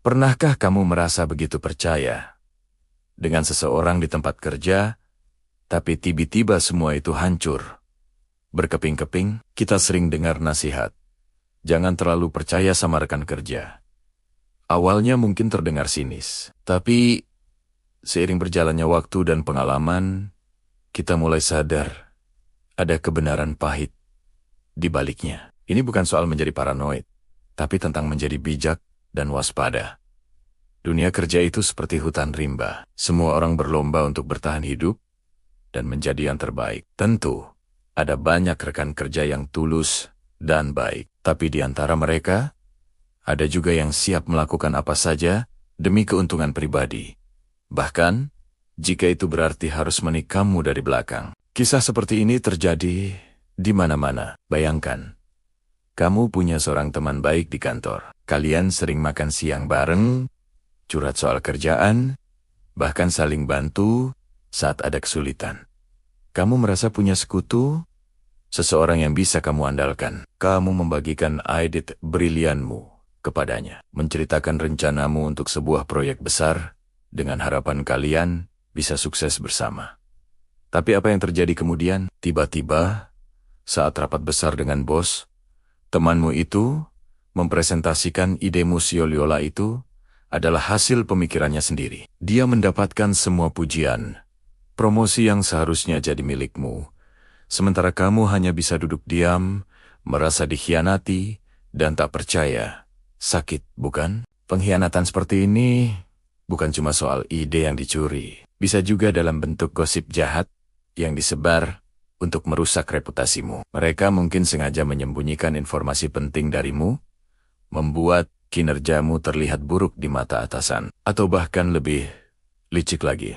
Pernahkah kamu merasa begitu percaya dengan seseorang di tempat kerja, tapi tiba-tiba semua itu hancur? Berkeping-keping, kita sering dengar nasihat. Jangan terlalu percaya sama rekan kerja. Awalnya mungkin terdengar sinis, tapi seiring berjalannya waktu dan pengalaman, kita mulai sadar ada kebenaran pahit di baliknya. Ini bukan soal menjadi paranoid, tapi tentang menjadi bijak dan waspada. Dunia kerja itu seperti hutan rimba. Semua orang berlomba untuk bertahan hidup dan menjadi yang terbaik. Tentu, ada banyak rekan kerja yang tulus dan baik. Tapi di antara mereka, ada juga yang siap melakukan apa saja demi keuntungan pribadi. Bahkan, jika itu berarti harus menikahmu dari belakang. Kisah seperti ini terjadi di mana-mana. Bayangkan, kamu punya seorang teman baik di kantor. Kalian sering makan siang bareng, curhat soal kerjaan, bahkan saling bantu saat ada kesulitan. Kamu merasa punya sekutu, seseorang yang bisa kamu andalkan. Kamu membagikan ide brilianmu kepadanya, menceritakan rencanamu untuk sebuah proyek besar, dengan harapan kalian bisa sukses bersama. Tapi apa yang terjadi kemudian? Tiba-tiba, saat rapat besar dengan bos, temanmu itu mempresentasikan ide Musiola itu adalah hasil pemikirannya sendiri. Dia mendapatkan semua pujian, promosi yang seharusnya jadi milikmu, sementara kamu hanya bisa duduk diam, merasa dikhianati, dan tak percaya. Sakit, bukan? Pengkhianatan seperti ini bukan cuma soal ide yang dicuri, bisa juga dalam bentuk gosip jahat yang disebar untuk merusak reputasimu. Mereka mungkin sengaja menyembunyikan informasi penting darimu, membuat kinerjamu terlihat buruk di mata atasan, atau bahkan lebih licik lagi.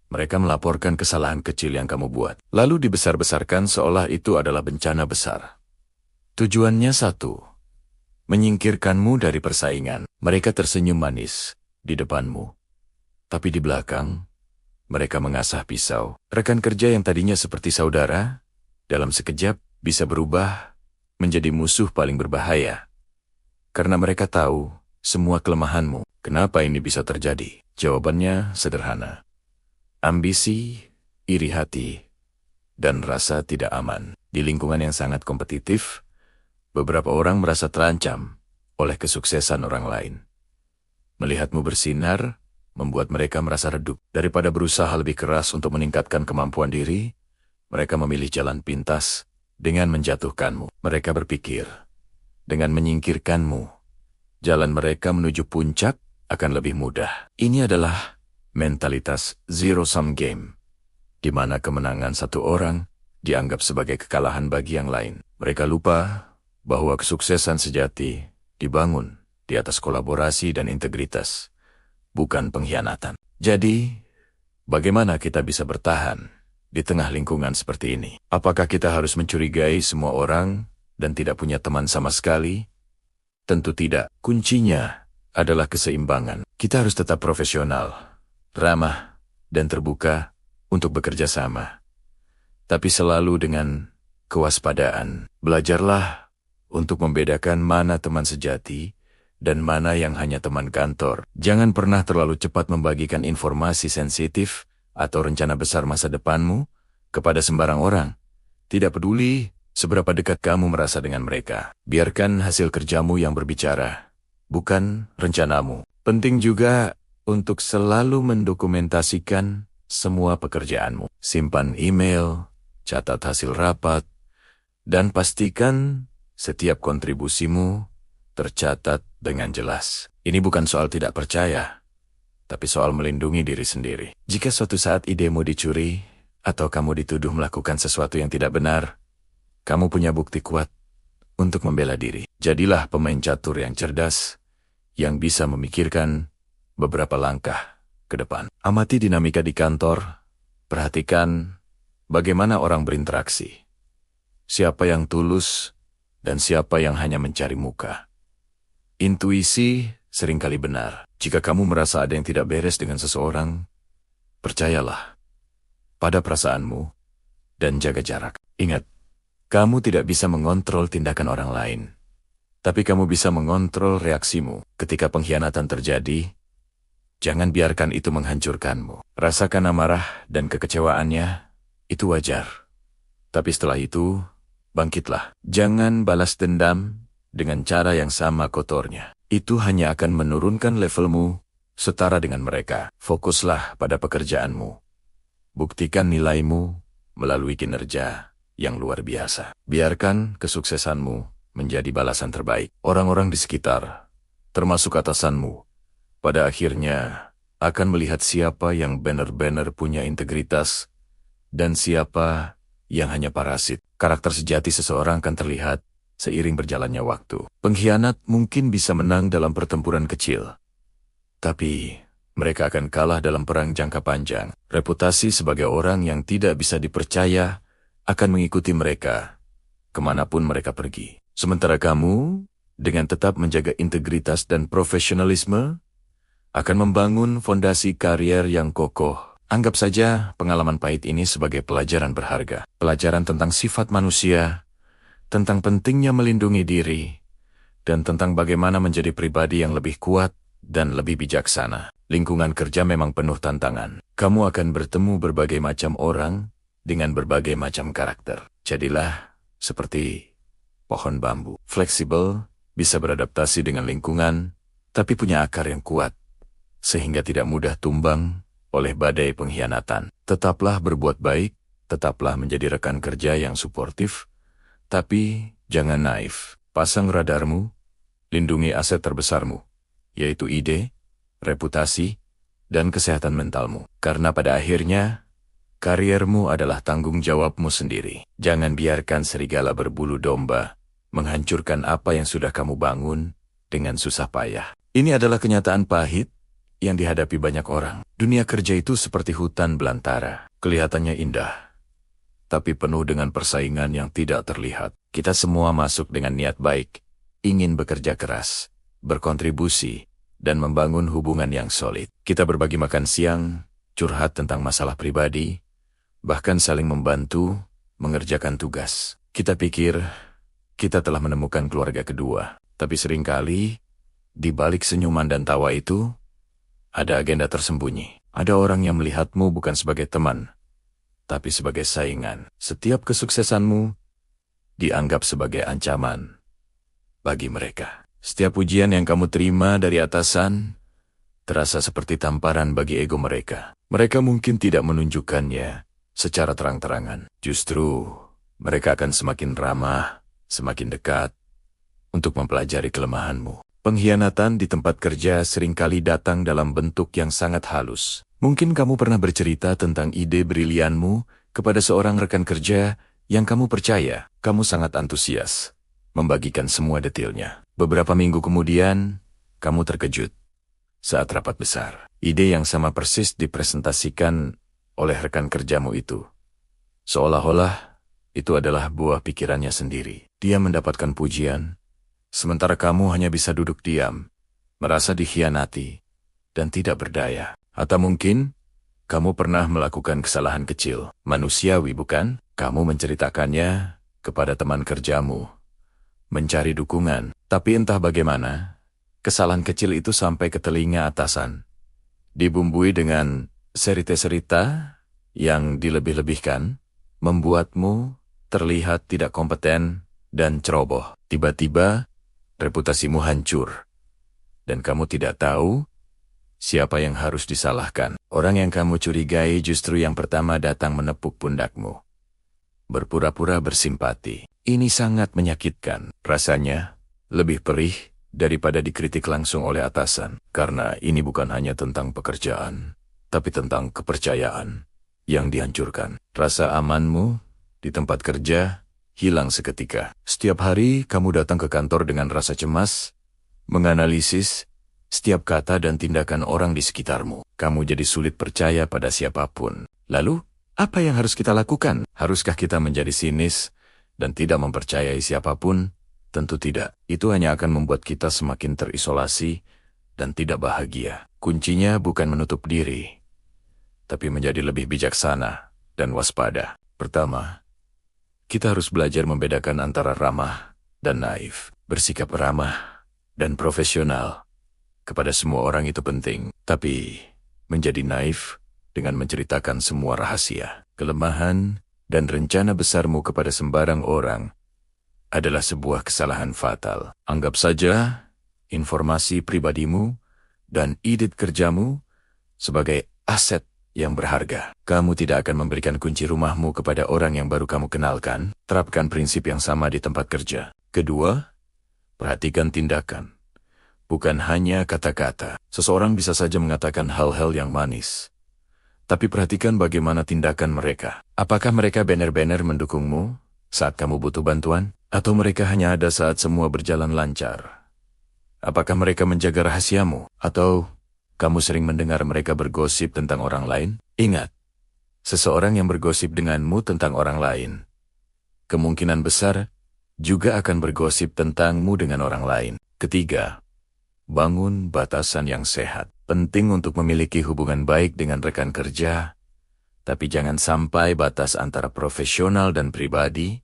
Mereka melaporkan kesalahan kecil yang kamu buat, lalu dibesar-besarkan seolah itu adalah bencana besar. Tujuannya satu, menyingkirkanmu dari persaingan. Mereka tersenyum manis di depanmu, tapi di belakang, mereka mengasah pisau. Rekan kerja yang tadinya seperti saudara, dalam sekejap bisa berubah menjadi musuh paling berbahaya. Karena mereka tahu semua kelemahanmu. Kenapa ini bisa terjadi? Jawabannya sederhana. Ambisi, iri hati, dan rasa tidak aman. Di lingkungan yang sangat kompetitif, beberapa orang merasa terancam oleh kesuksesan orang lain. Melihatmu bersinar membuat mereka merasa redup. Daripada berusaha lebih keras untuk meningkatkan kemampuan diri, mereka memilih jalan pintas dengan menjatuhkanmu. Mereka berpikir, dengan menyingkirkanmu, jalan mereka menuju puncak akan lebih mudah. Ini adalah mentalitas zero-sum game, di mana kemenangan satu orang dianggap sebagai kekalahan bagi yang lain. Mereka lupa bahwa kesuksesan sejati dibangun di atas kolaborasi dan integritas, bukan pengkhianatan. Jadi, bagaimana kita bisa bertahan di tengah lingkungan seperti ini? Apakah kita harus mencurigai semua orang dan tidak punya teman sama sekali? Tentu tidak. Kuncinya adalah keseimbangan. Kita harus tetap profesional, ramah, dan terbuka untuk bekerja sama. Tapi selalu dengan kewaspadaan. Belajarlah untuk membedakan mana teman sejati dan mana yang hanya teman kantor. Jangan pernah terlalu cepat membagikan informasi sensitif atau rencana besar masa depanmu kepada sembarang orang. Tidak peduli seberapa dekat kamu merasa dengan mereka. Biarkan hasil kerjamu yang berbicara, bukan rencanamu. Penting juga untuk selalu mendokumentasikan semua pekerjaanmu. Simpan email, catat hasil rapat, dan pastikan setiap kontribusimu tercatat dengan jelas. Ini bukan soal tidak percaya, tapi soal melindungi diri sendiri. Jika suatu saat idemu dicuri, atau kamu dituduh melakukan sesuatu yang tidak benar, kamu punya bukti kuat untuk membela diri. Jadilah pemain catur yang cerdas, yang bisa memikirkan beberapa langkah ke depan. Amati dinamika di kantor, perhatikan bagaimana orang berinteraksi. Siapa yang tulus, dan siapa yang hanya mencari muka. Intuisi seringkali benar. Jika kamu merasa ada yang tidak beres dengan seseorang, percayalah pada perasaanmu dan jaga jarak. Ingat, kamu tidak bisa mengontrol tindakan orang lain, Tapi kamu bisa mengontrol reaksimu. Ketika pengkhianatan terjadi, jangan biarkan itu menghancurkanmu. Rasakan amarah dan kekecewaannya, itu wajar. Tapi setelah itu, bangkitlah. Jangan balas dendam dengan cara yang sama kotornya. Itu hanya akan menurunkan levelmu setara dengan mereka. Fokuslah pada pekerjaanmu. Buktikan nilaimu melalui kinerja yang luar biasa. Biarkan kesuksesanmu menjadi balasan terbaik. Orang-orang di sekitar, termasuk atasanmu, pada akhirnya akan melihat siapa yang benar-benar punya integritas dan siapa yang hanya parasit. Karakter sejati seseorang akan terlihat seiring berjalannya waktu. Pengkhianat mungkin bisa menang dalam pertempuran kecil, tapi mereka akan kalah dalam perang jangka panjang. Reputasi sebagai orang yang tidak bisa dipercaya akan mengikuti mereka kemanapun mereka pergi. Sementara kamu, dengan tetap menjaga integritas dan profesionalisme, akan membangun fondasi karier yang kokoh. Anggap saja pengalaman pahit ini sebagai pelajaran berharga. Pelajaran tentang sifat manusia, tentang pentingnya melindungi diri, dan tentang bagaimana menjadi pribadi yang lebih kuat dan lebih bijaksana. Lingkungan kerja memang penuh tantangan. Kamu akan bertemu berbagai macam orang dengan berbagai macam karakter. Jadilah seperti pohon bambu. Fleksibel, bisa beradaptasi dengan lingkungan, tapi punya akar yang kuat, sehingga tidak mudah tumbang oleh badai pengkhianatan. Tetaplah berbuat baik, tetaplah menjadi rekan kerja yang suportif, tapi jangan naif. Pasang radarmu, lindungi aset terbesarmu, yaitu ide, reputasi, dan kesehatan mentalmu. Karena pada akhirnya, kariermu adalah tanggung jawabmu sendiri. Jangan biarkan serigala berbulu domba menghancurkan apa yang sudah kamu bangun dengan susah payah. Ini adalah kenyataan pahit yang dihadapi banyak orang. Dunia kerja itu seperti hutan belantara. Kelihatannya indah, tapi penuh dengan persaingan yang tidak terlihat. Kita semua masuk dengan niat baik, ingin bekerja keras, berkontribusi, dan membangun hubungan yang solid. Kita berbagi makan siang, curhat tentang masalah pribadi, bahkan saling membantu mengerjakan tugas. Kita pikir kita telah menemukan keluarga kedua, tapi seringkali di balik senyuman dan tawa itu ada agenda tersembunyi. Ada orang yang melihatmu bukan sebagai teman, tapi sebagai saingan. Setiap kesuksesanmu dianggap sebagai ancaman bagi mereka. Setiap ujian yang kamu terima dari atasan terasa seperti tamparan bagi ego mereka. Mereka mungkin tidak menunjukkannya secara terang-terangan. Justru mereka akan semakin ramah, semakin dekat untuk mempelajari kelemahanmu. Pengkhianatan di tempat kerja seringkali datang dalam bentuk yang sangat halus. Mungkin kamu pernah bercerita tentang ide brilianmu kepada seorang rekan kerja yang kamu percaya. Kamu sangat antusias membagikan semua detailnya. Beberapa minggu kemudian, kamu terkejut saat rapat besar. Ide yang sama persis dipresentasikan oleh rekan kerjamu itu. Seolah-olah itu adalah buah pikirannya sendiri. Dia mendapatkan pujian, sementara kamu hanya bisa duduk diam, merasa dikhianati, dan tidak berdaya. Atau mungkin, kamu pernah melakukan kesalahan kecil. Manusiawi, bukan? Kamu menceritakannya kepada teman kerjamu, mencari dukungan. Tapi entah bagaimana, kesalahan kecil itu sampai ke telinga atasan. Dibumbui dengan cerita-cerita yang dilebih-lebihkan, membuatmu terlihat tidak kompeten dan ceroboh. Tiba-tiba, reputasimu hancur. Dan kamu tidak tahu siapa yang harus disalahkan. Orang yang kamu curigai justru yang pertama datang menepuk pundakmu, berpura-pura bersimpati. Ini sangat menyakitkan. Rasanya lebih perih daripada dikritik langsung oleh atasan. Karena ini bukan hanya tentang pekerjaan, tapi tentang kepercayaan yang dihancurkan. Rasa amanmu di tempat kerja hilang seketika. Setiap hari kamu datang ke kantor dengan rasa cemas, menganalisis setiap kata dan tindakan orang di sekitarmu. Kamu jadi sulit percaya pada siapapun. Lalu, apa yang harus kita lakukan? Haruskah kita menjadi sinis dan tidak mempercayai siapapun? Tentu tidak. Itu hanya akan membuat kita semakin terisolasi dan tidak bahagia. Kuncinya bukan menutup diri, tapi menjadi lebih bijaksana dan waspada. Pertama, kita harus belajar membedakan antara ramah dan naif. Bersikap ramah dan profesional kepada semua orang itu penting, tapi menjadi naif dengan menceritakan semua rahasia, kelemahan, dan rencana besarmu kepada sembarang orang adalah sebuah kesalahan fatal. Anggap saja informasi pribadimu dan ide kerjamu sebagai aset yang berharga. Kamu tidak akan memberikan kunci rumahmu kepada orang yang baru kamu kenalkan. Terapkan prinsip yang sama di tempat kerja. Kedua, perhatikan tindakan, bukan hanya kata-kata. Seseorang bisa saja mengatakan hal-hal yang manis, tapi perhatikan bagaimana tindakan mereka. Apakah mereka benar-benar mendukungmu saat kamu butuh bantuan? Atau mereka hanya ada saat semua berjalan lancar? Apakah mereka menjaga rahasiamu? Atau kamu sering mendengar mereka bergosip tentang orang lain? Ingat, seseorang yang bergosip denganmu tentang orang lain, kemungkinan besar juga akan bergosip tentangmu dengan orang lain. Ketiga, bangun batasan yang sehat. Penting untuk memiliki hubungan baik dengan rekan kerja, tapi jangan sampai batas antara profesional dan pribadi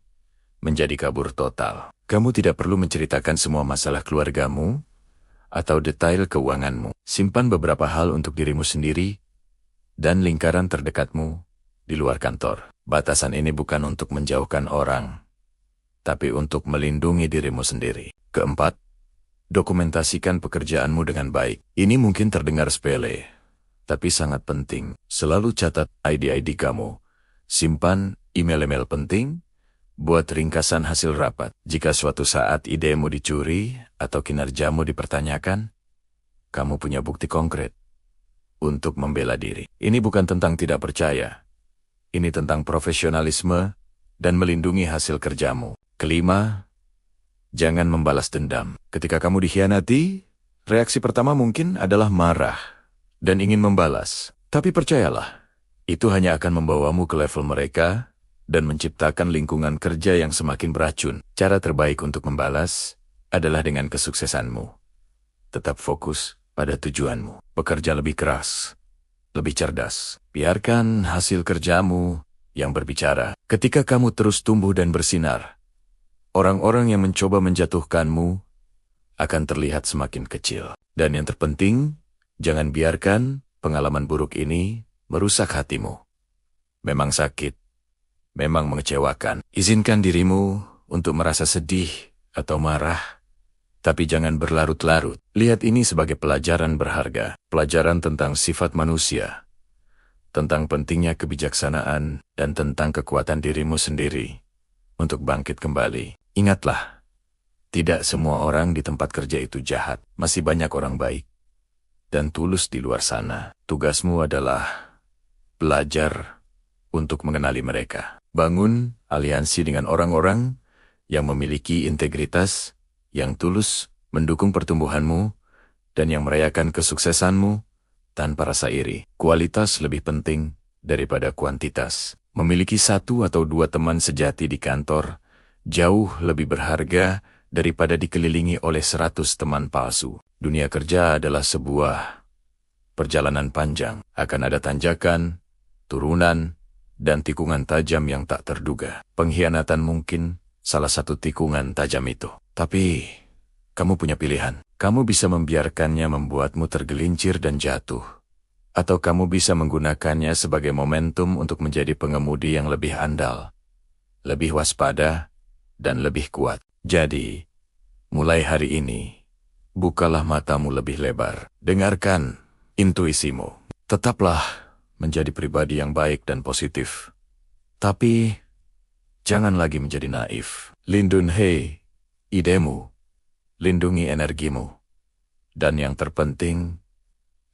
menjadi kabur total. Kamu tidak perlu menceritakan semua masalah keluargamu atau detail keuanganmu. Simpan beberapa hal untuk dirimu sendiri dan lingkaran terdekatmu di luar kantor. Batasan ini bukan untuk menjauhkan orang, tapi untuk melindungi dirimu sendiri. Keempat, dokumentasikan pekerjaanmu dengan baik. Ini mungkin terdengar sepele, tapi sangat penting. Selalu catat ID-ID kamu. Simpan email-email penting. Buat ringkasan hasil rapat. Jika suatu saat idemu dicuri atau kinerjamu dipertanyakan, kamu punya bukti konkret untuk membela diri. Ini bukan tentang tidak percaya. Ini tentang profesionalisme dan melindungi hasil kerjamu. Kelima, jangan membalas dendam. Ketika kamu dikhianati, reaksi pertama mungkin adalah marah dan ingin membalas. Tapi percayalah, itu hanya akan membawamu ke level mereka dan menciptakan lingkungan kerja yang semakin beracun. Cara terbaik untuk membalas adalah dengan kesuksesanmu. Tetap fokus pada tujuanmu. Bekerja lebih keras, lebih cerdas. Biarkan hasil kerjamu yang berbicara. Ketika kamu terus tumbuh dan bersinar, orang-orang yang mencoba menjatuhkanmu akan terlihat semakin kecil. Dan yang terpenting, jangan biarkan pengalaman buruk ini merusak hatimu. Memang sakit, memang mengecewakan. Izinkan dirimu untuk merasa sedih atau marah, tapi jangan berlarut-larut. Lihat ini sebagai pelajaran berharga, pelajaran tentang sifat manusia, tentang pentingnya kebijaksanaan, dan tentang kekuatan dirimu sendiri untuk bangkit kembali. Ingatlah, tidak semua orang di tempat kerja itu jahat. Masih banyak orang baik dan tulus di luar sana. Tugasmu adalah belajar untuk mengenali mereka. Bangun aliansi dengan orang-orang yang memiliki integritas, yang tulus mendukung pertumbuhanmu, dan yang merayakan kesuksesanmu tanpa rasa iri. Kualitas lebih penting daripada kuantitas. Memiliki 1 atau 2 teman sejati di kantor jauh lebih berharga daripada dikelilingi oleh 100 teman palsu. Dunia kerja adalah sebuah perjalanan panjang. Akan ada tanjakan, turunan, dan tikungan tajam yang tak terduga. Pengkhianatan mungkin salah satu tikungan tajam itu. Tapi, kamu punya pilihan. Kamu bisa membiarkannya membuatmu tergelincir dan jatuh. Atau kamu bisa menggunakannya sebagai momentum untuk menjadi pengemudi yang lebih andal, lebih waspada, dan lebih kuat. Jadi, mulai hari ini, bukalah matamu lebih lebar. Dengarkan intuisimu. Tetaplah menjadi pribadi yang baik dan positif. Tapi, jangan lagi menjadi naif. Lindungi idemu, lindungi energimu, dan yang terpenting,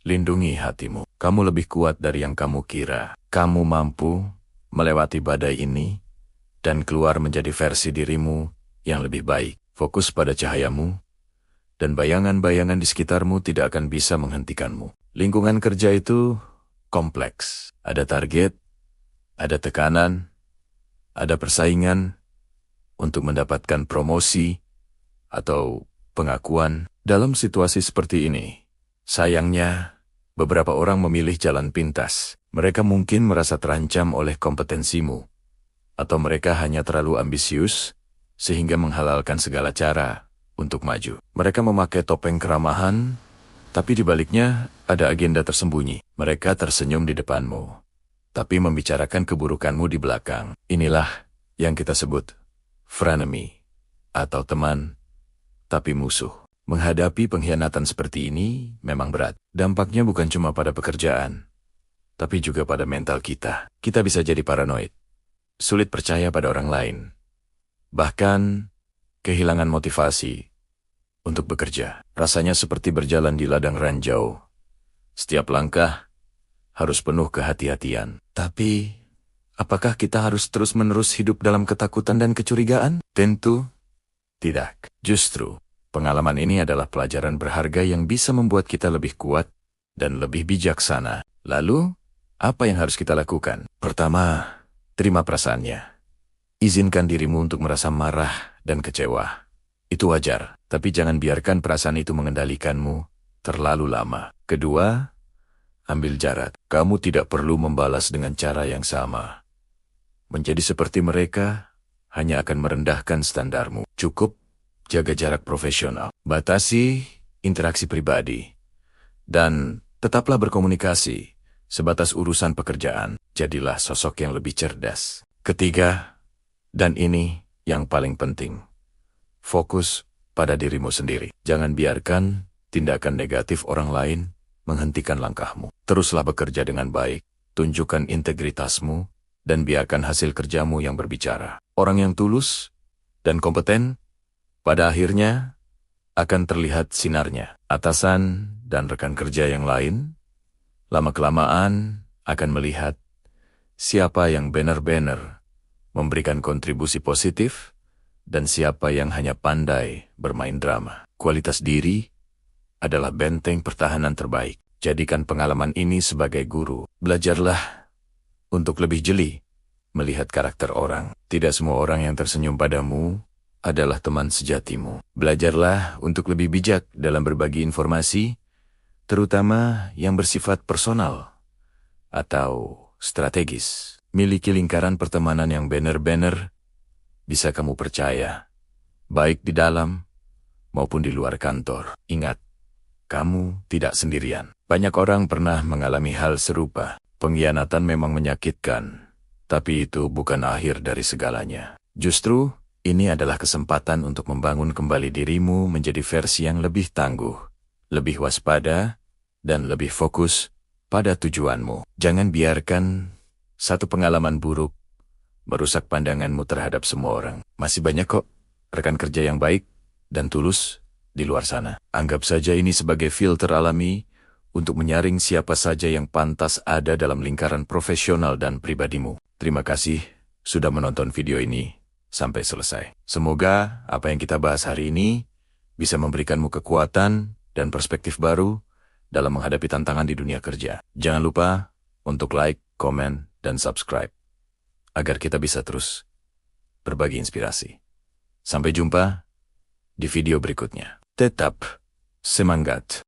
lindungi hatimu. Kamu lebih kuat dari yang kamu kira. Kamu mampu melewati badai ini dan keluar menjadi versi dirimu yang lebih baik. Fokus pada cahayamu, dan bayangan-bayangan di sekitarmu tidak akan bisa menghentikanmu. Lingkungan kerja itu kompleks. Ada target, ada tekanan, ada persaingan untuk mendapatkan promosi atau pengakuan. Dalam situasi seperti ini, sayangnya, beberapa orang memilih jalan pintas. Mereka mungkin merasa terancam oleh kompetensimu, atau mereka hanya terlalu ambisius sehingga menghalalkan segala cara untuk maju. Mereka memakai topeng keramahan, tapi di baliknya ada agenda tersembunyi. Mereka tersenyum di depanmu, tapi membicarakan keburukanmu di belakang. Inilah yang kita sebut frenemy, atau teman, tapi musuh. Menghadapi pengkhianatan seperti ini memang berat. Dampaknya bukan cuma pada pekerjaan, tapi juga pada mental kita. Kita bisa jadi paranoid, sulit percaya pada orang lain, bahkan kehilangan motivasi untuk bekerja. Rasanya seperti berjalan di ladang ranjau. Setiap langkah harus penuh kehati-hatian. Tapi, apakah kita harus terus-menerus hidup dalam ketakutan dan kecurigaan? Tentu tidak. Justru, pengalaman ini adalah pelajaran berharga yang bisa membuat kita lebih kuat dan lebih bijaksana. Lalu, apa yang harus kita lakukan? Pertama, terima perasaannya. Izinkan dirimu untuk merasa marah dan kecewa. Itu wajar, tapi jangan biarkan perasaan itu mengendalikanmu terlalu lama. Kedua, ambil jarak. Kamu tidak perlu membalas dengan cara yang sama. Menjadi seperti mereka hanya akan merendahkan standarmu. Cukup jaga jarak profesional. Batasi interaksi pribadi. Dan tetaplah berkomunikasi sebatas urusan pekerjaan. Jadilah sosok yang lebih cerdas. Ketiga, dan ini yang paling penting, fokus pada dirimu sendiri. Jangan biarkan tindakan negatif orang lain menghentikan langkahmu. Teruslah bekerja dengan baik, tunjukkan integritasmu, dan biarkan hasil kerjamu yang berbicara. Orang yang tulus dan kompeten, pada akhirnya akan terlihat sinarnya. Atasan dan rekan kerja yang lain, lama-kelamaan akan melihat siapa yang benar-benar memberikan kontribusi positif, dan siapa yang hanya pandai bermain drama. Kualitas diri adalah benteng pertahanan terbaik. Jadikan pengalaman ini sebagai guru. Belajarlah untuk lebih jeli melihat karakter orang. Tidak semua orang yang tersenyum padamu adalah teman sejatimu. Belajarlah untuk lebih bijak dalam berbagi informasi, terutama yang bersifat personal atau strategis. Miliki lingkaran pertemanan yang benar-benar bisa kamu percaya, baik di dalam maupun di luar kantor. Ingat, kamu tidak sendirian. Banyak orang pernah mengalami hal serupa. Pengkhianatan memang menyakitkan, tapi itu bukan akhir dari segalanya. Justru, ini adalah kesempatan untuk membangun kembali dirimu menjadi versi yang lebih tangguh, lebih waspada, dan lebih fokus pada tujuanmu. Jangan biarkan satu pengalaman buruk merusak pandanganmu terhadap semua orang. Masih banyak kok rekan kerja yang baik dan tulus di luar sana. Anggap saja ini sebagai filter alami untuk menyaring siapa saja yang pantas ada dalam lingkaran profesional dan pribadimu. Terima kasih sudah menonton video ini sampai selesai. Semoga apa yang kita bahas hari ini bisa memberikanmu kekuatan dan perspektif baru dalam menghadapi tantangan di dunia kerja. Jangan lupa untuk like, komen, dan subscribe, agar kita bisa terus berbagi inspirasi. Sampai jumpa di video berikutnya. Tetap semangat!